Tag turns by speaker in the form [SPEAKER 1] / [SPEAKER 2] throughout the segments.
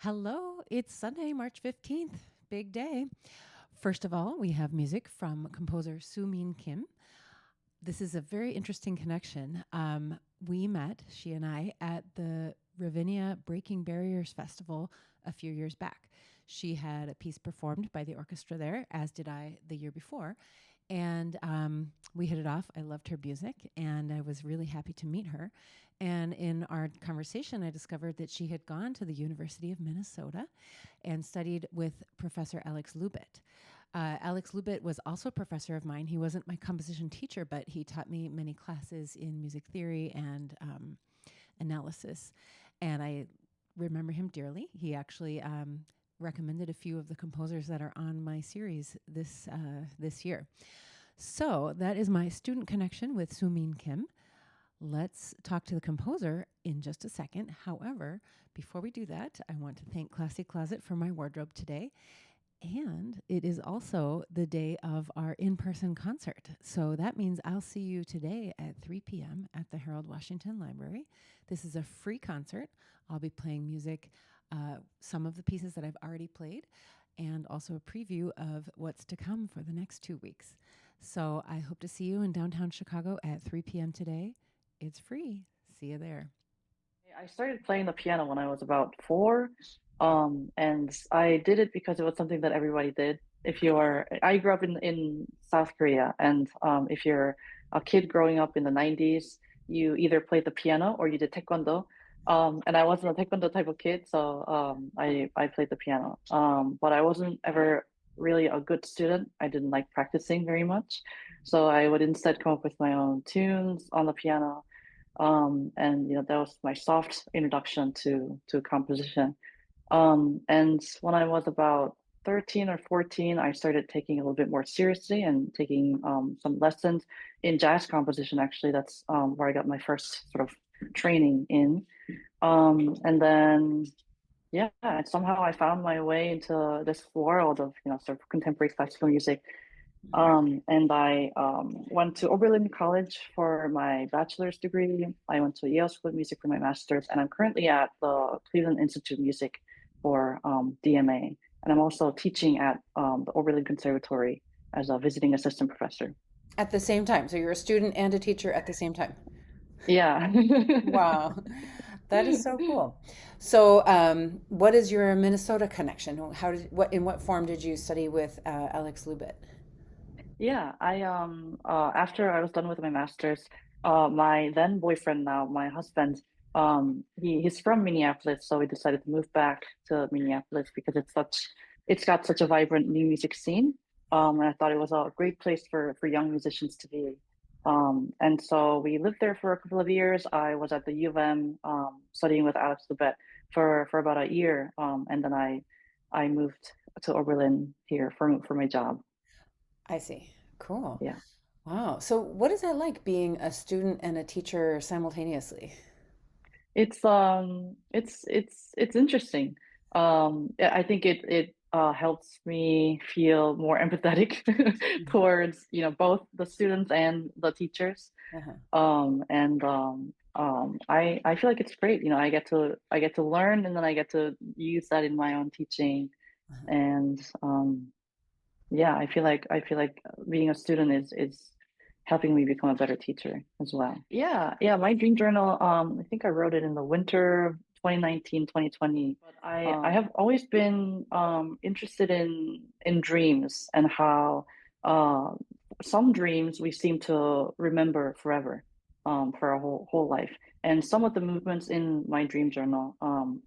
[SPEAKER 1] Hello, it's Sunday, March 15th. Big day. First of all, we have music from composer Soomin Kim. This is a very interesting connection. We met, she and I, at the Ravinia Breaking Barriers Festival a few years back. She had a piece performed by the orchestra there, as did I the year before. And we hit it off. I loved her music, and I was really happy to meet her. And in our conversation, I discovered that she had gone to the University of Minnesota and studied with Professor Alex Lubit. Alex Lubit was also a professor of mine. He wasn't my composition teacher, but he taught me many classes in music theory and analysis. And I remember him dearly. He actually recommended a few of the composers that are on my series this year. So that is my student connection with Soomin Kim. Let's talk to the composer in just a second. However, before we do that, I want to thank Classy Closet for my wardrobe today. And it is also the day of our in-person concert. So that means I'll see you today at 3 p.m. at the Harold Washington Library. This is a free concert. I'll be playing music, some of the pieces that I've already played, and also a preview of what's to come for the next 2 weeks. So I hope to see you in downtown Chicago at 3 p.m. today. It's free. See you there.
[SPEAKER 2] I started playing the piano when I was about four, and I did it because it was something that everybody did. I grew up in South Korea, and if you're a kid growing up in the 90s, you either played the piano or you did taekwondo. And I wasn't a taekwondo type of kid, so I played the piano. But I wasn't ever really a good student. I didn't like practicing very much, so I would instead come up with my own tunes on the piano. And that was my soft introduction to composition. And when I was about 13 or 14, I started taking a little bit more seriously and taking some lessons in jazz composition. Actually, that's where I got my first sort of training in. And then, yeah, somehow I found my way into this world of sort of contemporary classical music. And I went to Oberlin College for my bachelor's degree. I went to Yale School of Music for my master's, and I'm currently at the Cleveland Institute of Music for DMA. And I'm also teaching at the Oberlin Conservatory as a visiting assistant professor.
[SPEAKER 1] At the same time. So you're a student and a teacher at the same time.
[SPEAKER 2] Yeah.
[SPEAKER 1] Wow. That is so cool. So, what is your Minnesota connection? In what form did you study with Alex Lubit?
[SPEAKER 2] Yeah, I after I was done with my master's, my then boyfriend, now my husband, he's from Minneapolis, so we decided to move back to Minneapolis because it's got such a vibrant new music scene. And I thought it was a great place for young musicians to be. And so we lived there for a couple of years. I was at the U of M studying with Alex Lubet for about a year, and then I moved to Oberlin here for my job.
[SPEAKER 1] I see. Cool.
[SPEAKER 2] Yeah.
[SPEAKER 1] Wow. So, what is that like being a student and a teacher simultaneously?
[SPEAKER 2] It's interesting. I think it helps me feel more empathetic
[SPEAKER 1] Mhm.
[SPEAKER 2] towards both the students and the teachers.
[SPEAKER 1] Uh-huh.
[SPEAKER 2] I feel like it's great. I get to learn, and then I get to use that in my own teaching.
[SPEAKER 1] Uh-huh.
[SPEAKER 2] And yeah, I feel like being a student is helping me become a better teacher as well. Yeah, yeah, my dream journal, I think I wrote it in the winter of 2019, 2020. But I have always been interested in dreams and how uh some dreams we seem to remember forever, for our whole life. And some of the movements in my dream journal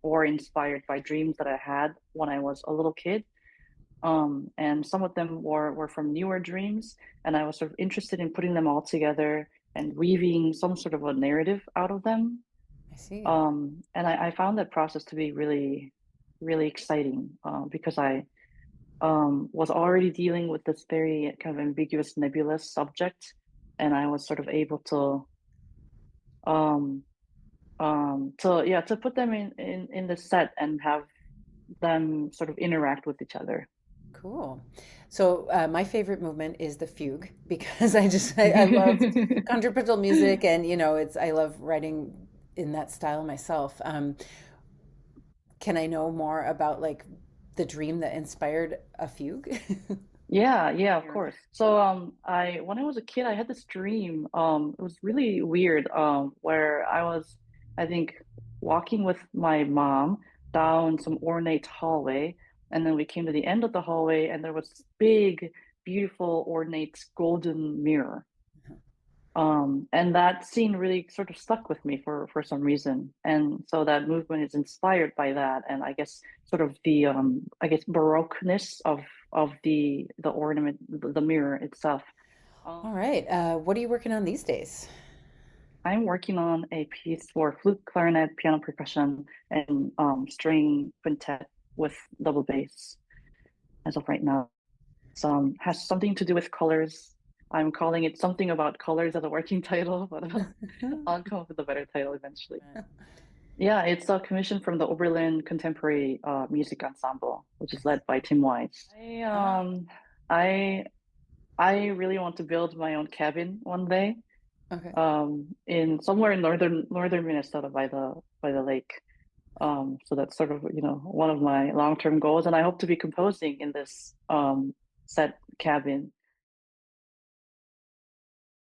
[SPEAKER 2] were inspired by dreams that I had when I was a little kid, and some of them were from newer dreams, and I was sort of interested in putting them all together and weaving some sort of a narrative out of them.
[SPEAKER 1] I see.
[SPEAKER 2] And I found that process to be really, really exciting, because I was already dealing with this very kind of ambiguous, nebulous subject, and I was sort of able um, to put them in the set and have them sort of interact with each other.
[SPEAKER 1] Cool. So, my favorite movement is the fugue because I love contrapuntal music, and I love writing in that style myself. Can I know more about like the dream that inspired a fugue?
[SPEAKER 2] Yeah, yeah, of
[SPEAKER 1] Here.
[SPEAKER 2] course. So I when I was a kid I had this dream. It was really weird, where I was, I think, walking with my mom down some ornate hallway, and then we came to the end of the hallway and there was this big, beautiful, ornate golden mirror. And that scene really sort of stuck with me for some reason. And so that movement is inspired by that. And I guess sort of the I guess baroqueness of the ornament, the mirror itself.
[SPEAKER 1] All
[SPEAKER 2] Um,
[SPEAKER 1] right. What are you working on these days?
[SPEAKER 2] I'm working on a piece for flute, clarinet, piano percussion, and string quintet with double bass as of right now. Has something to do with colors. I'm calling it something about colors as a working title, but I'll come up with a better title eventually. Yeah, it's a commission from the Oberlin Contemporary Music Ensemble, which is led by Tim Wise. I I really want to build my own cabin one day,
[SPEAKER 1] Okay.
[SPEAKER 2] in somewhere in northern Minnesota by the lake. So that's sort of, one of my long-term goals, and I hope to be composing in this set cabin